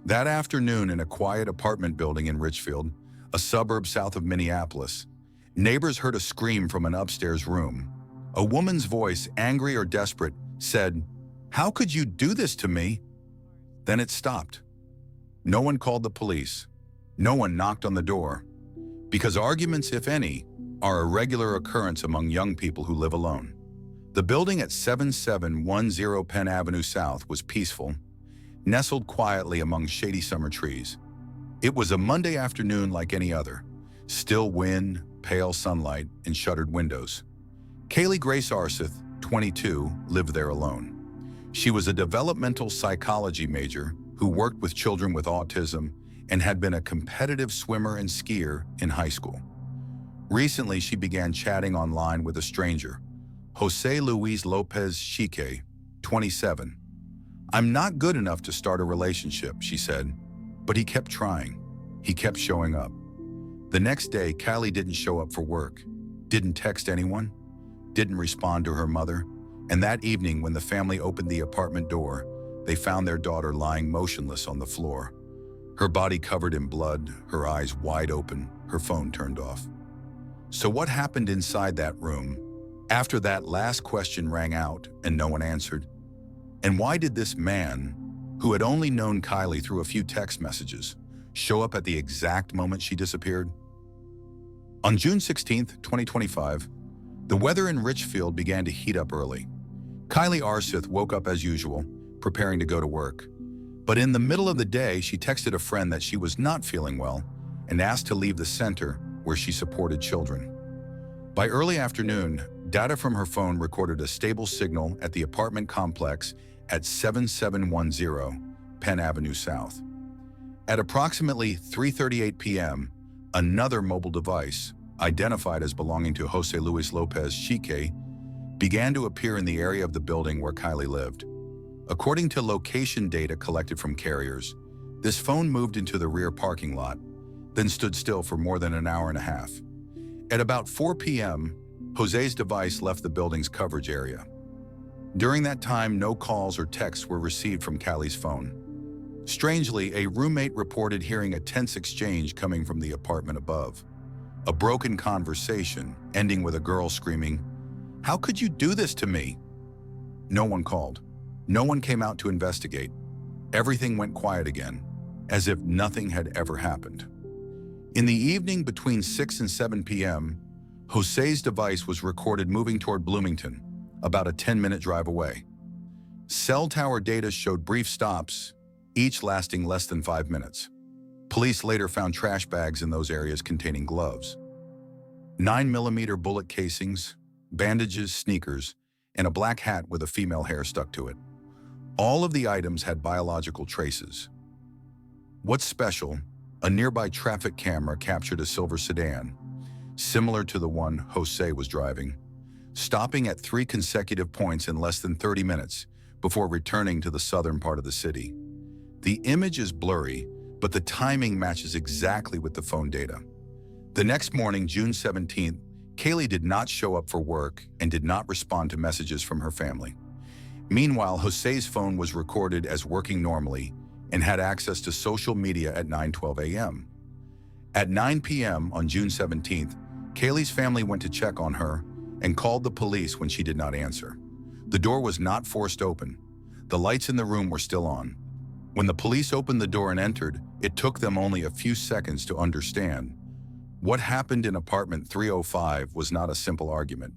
That afternoon, in a quiet apartment building in Richfield, a suburb south of Minneapolis, neighbors heard a scream from an upstairs room. A woman's voice, angry or desperate, said, "How could you do this to me?" Then it stopped. No one called the police. No one knocked on the door. Because arguments, if any, are a regular occurrence among young people who live alone. The building at 7710 Penn Avenue South was peaceful, nestled quietly among shady summer trees. It was a Monday afternoon like any other. Still wind, pale sunlight, and shuttered windows. Kayli Arseth, 22, lived there alone. She was a developmental psychology major who worked with children with autism and had been a competitive swimmer and skier in high school. Recently, she began chatting online with a stranger, Jose Luis Lopez Xique, 27. "I'm not good enough to start a relationship," she said, but he kept trying. He kept showing up. The next day, Kayli didn't show up for work, didn't text anyone, didn't respond to her mother, and that evening when the family opened the apartment door, they found their daughter lying motionless on the floor. Her body covered in blood, her eyes wide open, her phone turned off. So what happened inside that room after that last question rang out and no one answered? And why did this man, who had only known Kayli through a few text messages, show up at the exact moment she disappeared? On June 16th, 2025, the weather in Richfield began to heat up early. Kayli Arseth woke up as usual, preparing to go to work. But in the middle of the day, she texted a friend that she was not feeling well and asked to leave the center where she supported children. By early afternoon, data from her phone recorded a stable signal at the apartment complex at 7710 Penn Avenue South. At approximately 3:38 p.m., another mobile device, identified as belonging to Jose Luis Lopez Xique, began to appear in the area of the building where Kayli lived. According to location data collected from carriers, this phone moved into the rear parking lot, then stood still for more than an hour and a half. At about 4 p.m., Jose's device left the building's coverage area. During that time, no calls or texts were received from Kayli's phone. Strangely, a roommate reported hearing a tense exchange coming from the apartment above. A broken conversation, ending with a girl screaming, "How could you do this to me?" No one called. No one came out to investigate. Everything went quiet again, as if nothing had ever happened. In the evening between 6 and 7 p.m., Jose's device was recorded moving toward Bloomington, about a 10-minute drive away. Cell tower data showed brief stops, each lasting less than 5 minutes. Police later found trash bags in those areas containing gloves, 9mm bullet casings, bandages, sneakers, and a black hat with a female hair stuck to it. All of the items had biological traces. What's special, a nearby traffic camera captured a silver sedan, similar to the one Jose was driving, stopping at 3 consecutive points in less than 30 minutes before returning to the southern part of the city. The image is blurry, but the timing matches exactly with the phone data. The next morning, June 17th, Kayli did not show up for work and did not respond to messages from her family. Meanwhile, Jose's phone was recorded as working normally and had access to social media at 9:12 a.m. At 9 p.m. on June 17th, Kayli's family went to check on her and called the police when she did not answer. The door was not forced open. The lights in the room were still on. When the police opened the door and entered, it took them only a few seconds to understand. What happened in apartment 305 was not a simple argument,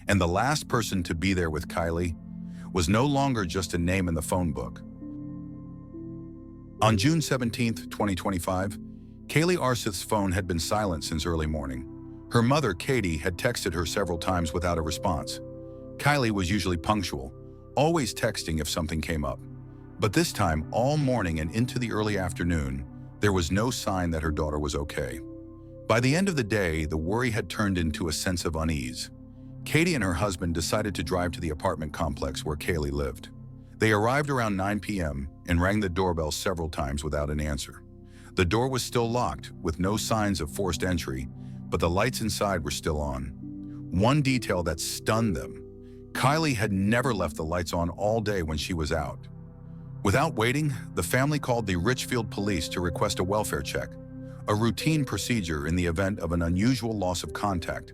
and the last person to be there with Kayli was no longer just a name in the phone book. On June 17th, 2025, Kayli Arseth's phone had been silent since early morning. Her mother, Katie, had texted her several times without a response. Kayli was usually punctual, always texting if something came up. But this time, all morning and into the early afternoon, there was no sign that her daughter was okay. By the end of the day, the worry had turned into a sense of unease. Katie and her husband decided to drive to the apartment complex where Kayli lived. They arrived around 9 p.m. and rang the doorbell several times without an answer. The door was still locked, with no signs of forced entry, but the lights inside were still on. One detail that stunned them: Kayli had never left the lights on all day when she was out. Without waiting, the family called the Richfield police to request a welfare check, a routine procedure in the event of an unusual loss of contact.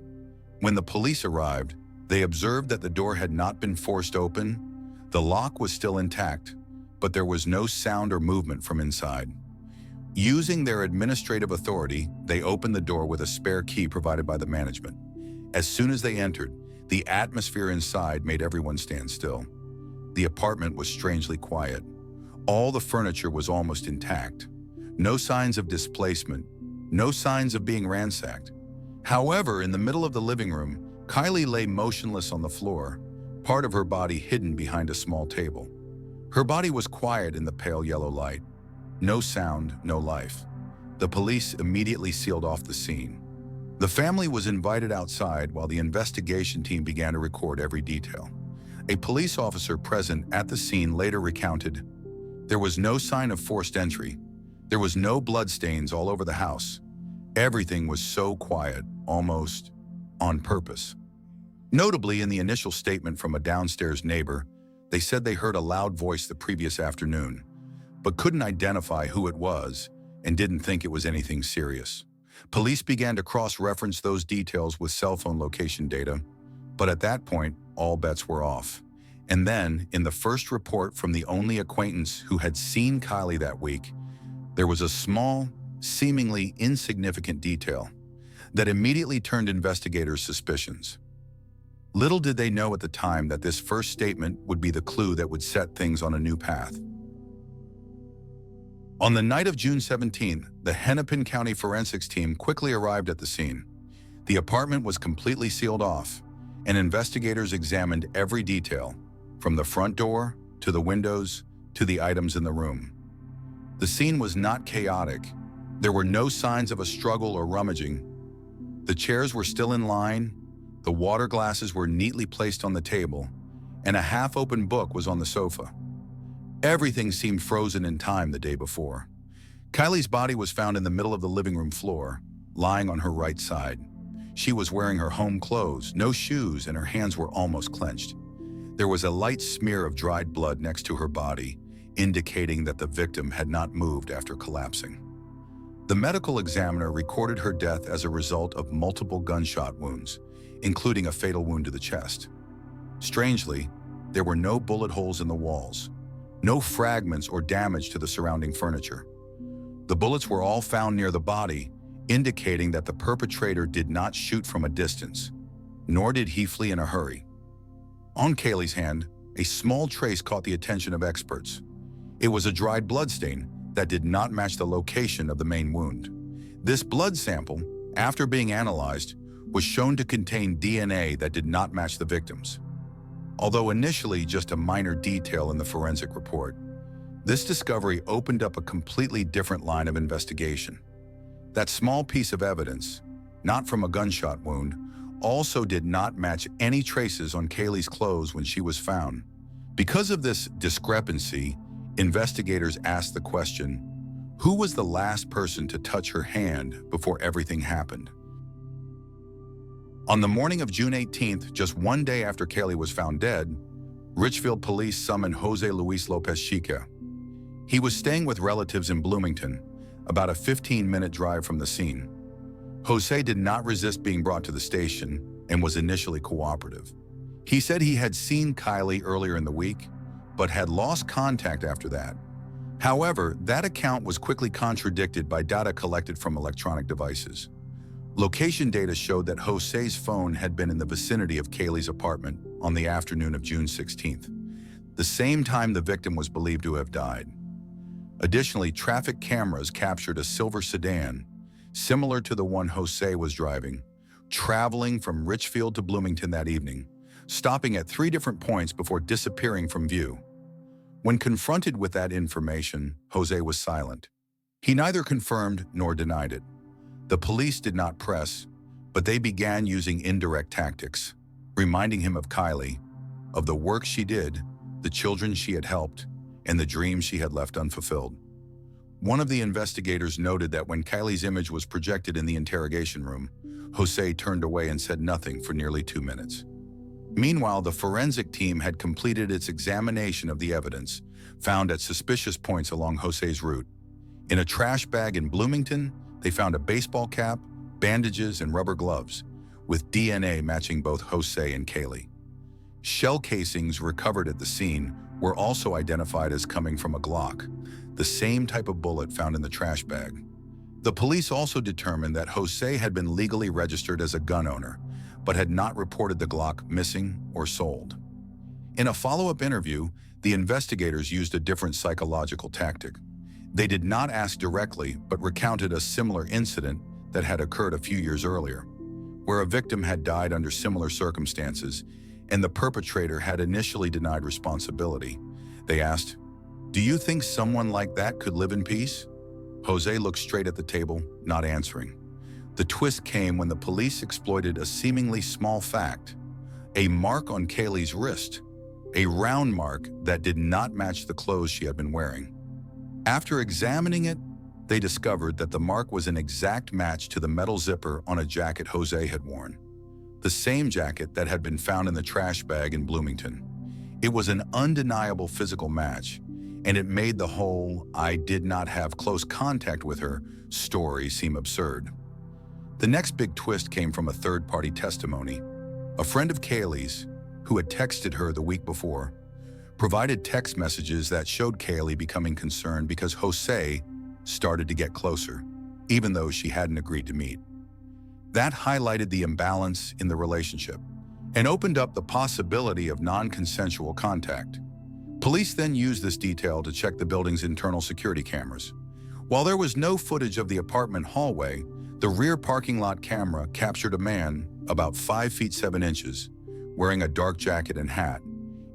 When the police arrived, they observed that the door had not been forced open. The lock was still intact, but there was no sound or movement from inside. Using their administrative authority, they opened the door with a spare key provided by the management. As soon as they entered, the atmosphere inside made everyone stand still. The apartment was strangely quiet. All the furniture was almost intact. No signs of displacement, no signs of being ransacked. However, in the middle of the living room, Kayli lay motionless on the floor, part of her body hidden behind a small table. Her body was quiet in the pale yellow light. No sound, no life. The police immediately sealed off the scene. The family was invited outside while the investigation team began to record every detail. A police officer present at the scene later recounted, "There was no sign of forced entry. There was no bloodstains all over the house. Everything was so quiet, almost on purpose." Notably, in the initial statement from a downstairs neighbor, they said they heard a loud voice the previous afternoon, but couldn't identify who it was and didn't think it was anything serious. Police began to cross-reference those details with cell phone location data, but at that point, all bets were off. And then, in the first report from the only acquaintance who had seen Kayli that week, there was a small, seemingly insignificant detail that immediately turned investigators' suspicions. Little did they know at the time that this first statement would be the clue that would set things on a new path. On the night of June 17th, the Hennepin County forensics team quickly arrived at the scene. The apartment was completely sealed off, and investigators examined every detail, from the front door to the windows to the items in the room. The scene was not chaotic. There were no signs of a struggle or rummaging. The chairs were still in line, the water glasses were neatly placed on the table, and a half-open book was on the sofa. Everything seemed frozen in time the day before. Kayli's body was found in the middle of the living room floor, lying on her right side. She was wearing her home clothes, no shoes, and her hands were almost clenched. There was a light smear of dried blood next to her body, indicating that the victim had not moved after collapsing. The medical examiner recorded her death as a result of multiple gunshot wounds, including a fatal wound to the chest. Strangely, there were no bullet holes in the walls, no fragments or damage to the surrounding furniture. The bullets were all found near the body, indicating that the perpetrator did not shoot from a distance, nor did he flee in a hurry. On Kayli's hand, a small trace caught the attention of experts. It was a dried bloodstain that did not match the location of the main wound. This blood sample, after being analyzed, was shown to contain DNA that did not match the victim's. Although initially just a minor detail in the forensic report, this discovery opened up a completely different line of investigation. That small piece of evidence, not from a gunshot wound, also did not match any traces on Kayli's clothes when she was found. Because of this discrepancy, investigators asked the question, who was the last person to touch her hand before everything happened? On the morning of June 18th, just one day after Kayli was found dead, Richfield police summoned Jose Luis Lopez Xique. He was staying with relatives in Bloomington, about a 15-minute drive from the scene. Jose did not resist being brought to the station and was initially cooperative. He said he had seen Kayli earlier in the week, but had lost contact after that. However, that account was quickly contradicted by data collected from electronic devices. Location data showed that Jose's phone had been in the vicinity of Kayli's apartment on the afternoon of June 16th, the same time the victim was believed to have died. Additionally, traffic cameras captured a silver sedan, similar to the one Jose was driving, traveling from Richfield to Bloomington that evening, stopping at 3 different points before disappearing from view. When confronted with that information, Jose was silent. He neither confirmed nor denied it. The police did not press, but they began using indirect tactics, reminding him of Kayli, of the work she did, the children she had helped, and the dreams she had left unfulfilled. One of the investigators noted that when Kayli's image was projected in the interrogation room, Jose turned away and said nothing for nearly 2 minutes. Meanwhile, the forensic team had completed its examination of the evidence found at suspicious points along Jose's route. In a trash bag in Bloomington, they found a baseball cap, bandages, and rubber gloves, with DNA matching both Jose and Kayli. Shell casings recovered at the scene were also identified as coming from a Glock, the same type of bullet found in the trash bag. The police also determined that Jose had been legally registered as a gun owner, but had not reported the Glock missing or sold. In a follow-up interview, the investigators used a different psychological tactic. They did not ask directly, but recounted a similar incident that had occurred a few years earlier, where a victim had died under similar circumstances, and the perpetrator had initially denied responsibility. They asked, "Do you think someone like that could live in peace?" Jose looked straight at the table, not answering. The twist came when the police exploited a seemingly small fact: a mark on Kayli's wrist, a round mark that did not match the clothes she had been wearing. After examining it, they discovered that the mark was an exact match to the metal zipper on a jacket Jose had worn, the same jacket that had been found in the trash bag in Bloomington. It was an undeniable physical match, and it made the whole "I did not have close contact with her" story seem absurd. The next big twist came from a third-party testimony. A friend of Kayli's, who had texted her the week before, provided text messages that showed Kayli becoming concerned because Jose started to get closer, even though she hadn't agreed to meet. That highlighted the imbalance in the relationship and opened up the possibility of non-consensual contact. Police then used this detail to check the building's internal security cameras. While there was no footage of the apartment hallway, the rear parking lot camera captured a man about 5 feet 7 inches, wearing a dark jacket and hat,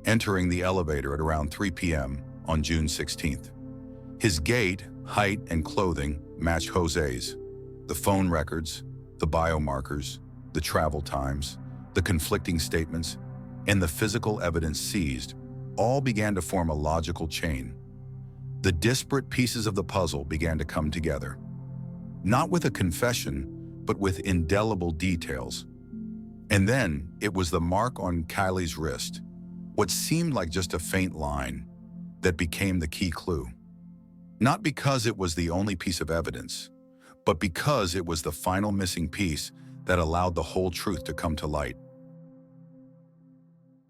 entering the elevator at around 3 p.m. on June 16th. His gait, height, and clothing matched Jose's. The phone records, the biomarkers, the travel times, the conflicting statements, and the physical evidence seized all began to form a logical chain. The disparate pieces of the puzzle began to come together, not with a confession, but with indelible details. And then it was the mark on Kayli's wrist, what seemed like just a faint line, that became the key clue. Not because it was the only piece of evidence, but because it was the final missing piece that allowed the whole truth to come to light.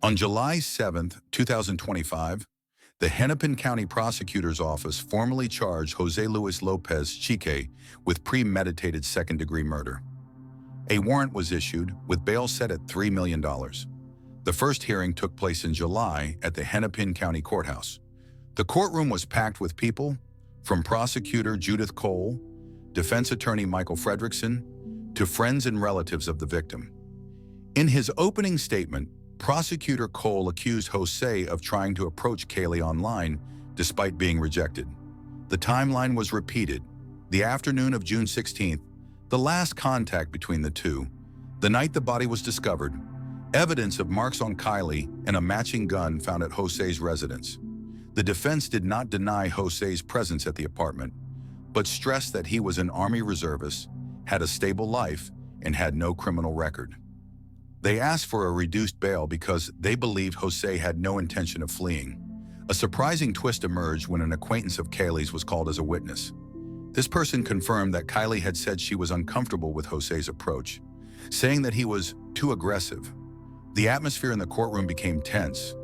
On July 7, 2025, the Hennepin County Prosecutor's Office formally charged Jose Luis Lopez Xique with premeditated second-degree murder. A warrant was issued, with bail set at $3 million. The first hearing took place in July at the Hennepin County Courthouse. The courtroom was packed with people, from prosecutor Judith Cole, defense attorney Michael Fredrickson, to friends and relatives of the victim. In his opening statement, Prosecutor Cole accused Jose of trying to approach Kayli online despite being rejected. The timeline was repeated. The afternoon of June 16th, the last contact between the two, the night the body was discovered, evidence of marks on Kayli and a matching gun found at Jose's residence. The defense did not deny Jose's presence at the apartment, but stressed that he was an Army reservist, had a stable life, and had no criminal record. They asked for a reduced bail because they believed Jose had no intention of fleeing. A surprising twist emerged when an acquaintance of Kayli's was called as a witness. This person confirmed that Kayli had said she was uncomfortable with Jose's approach, saying that he was too aggressive. The atmosphere in the courtroom became tense.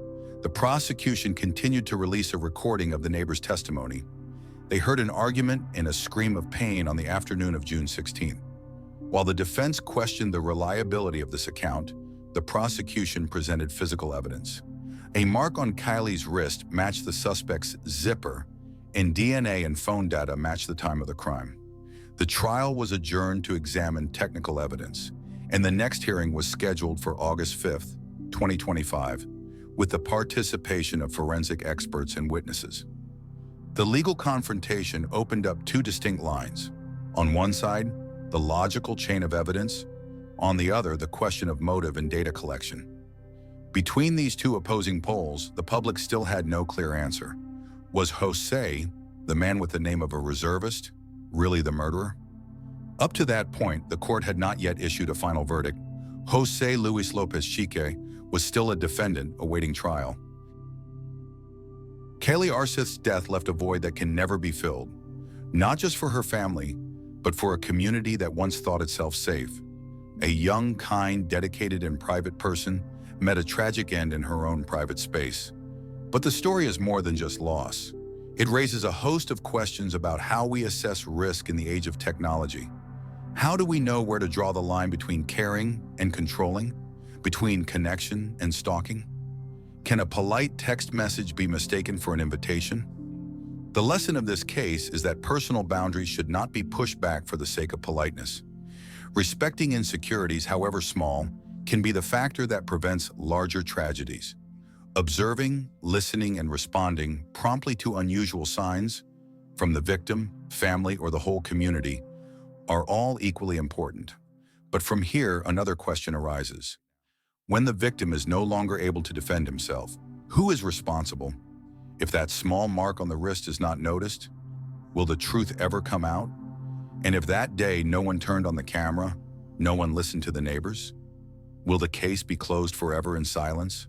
The prosecution continued to release a recording of the neighbor's testimony. They heard an argument and a scream of pain on the afternoon of June 16th. While the defense questioned the reliability of this account, the prosecution presented physical evidence. A mark on Kayli's wrist matched the suspect's zipper, and DNA and phone data matched the time of the crime. The trial was adjourned to examine technical evidence, and the next hearing was scheduled for August 5th, 2025, with the participation of forensic experts and witnesses. The legal confrontation opened up two distinct lines. On one side, the logical chain of evidence. On the other, the question of motive and data collection. Between these two opposing poles, the public still had no clear answer. Was Jose, the man with the name of a reservist, really the murderer? Up to that point, the court had not yet issued a final verdict. Jose Luis Lopez Xique was still a defendant awaiting trial. Kayli Arseth's death left a void that can never be filled, not just for her family, but for a community that once thought itself safe. A young, kind, dedicated, and private person met a tragic end in her own private space. But the story is more than just loss. It raises a host of questions about how we assess risk in the age of technology. How do we know where to draw the line between caring and controlling, between connection and stalking? Can a polite text message be mistaken for an invitation? The lesson of this case is that personal boundaries should not be pushed back for the sake of politeness. Respecting insecurities, however small, can be the factor that prevents larger tragedies. Observing, listening, and responding promptly to unusual signs from the victim, family, or the whole community are all equally important. But from here, another question arises. When the victim is no longer able to defend himself, who is responsible? If that small mark on the wrist is not noticed, will the truth ever come out? And if that day no one turned on the camera, no one listened to the neighbors, will the case be closed forever in silence?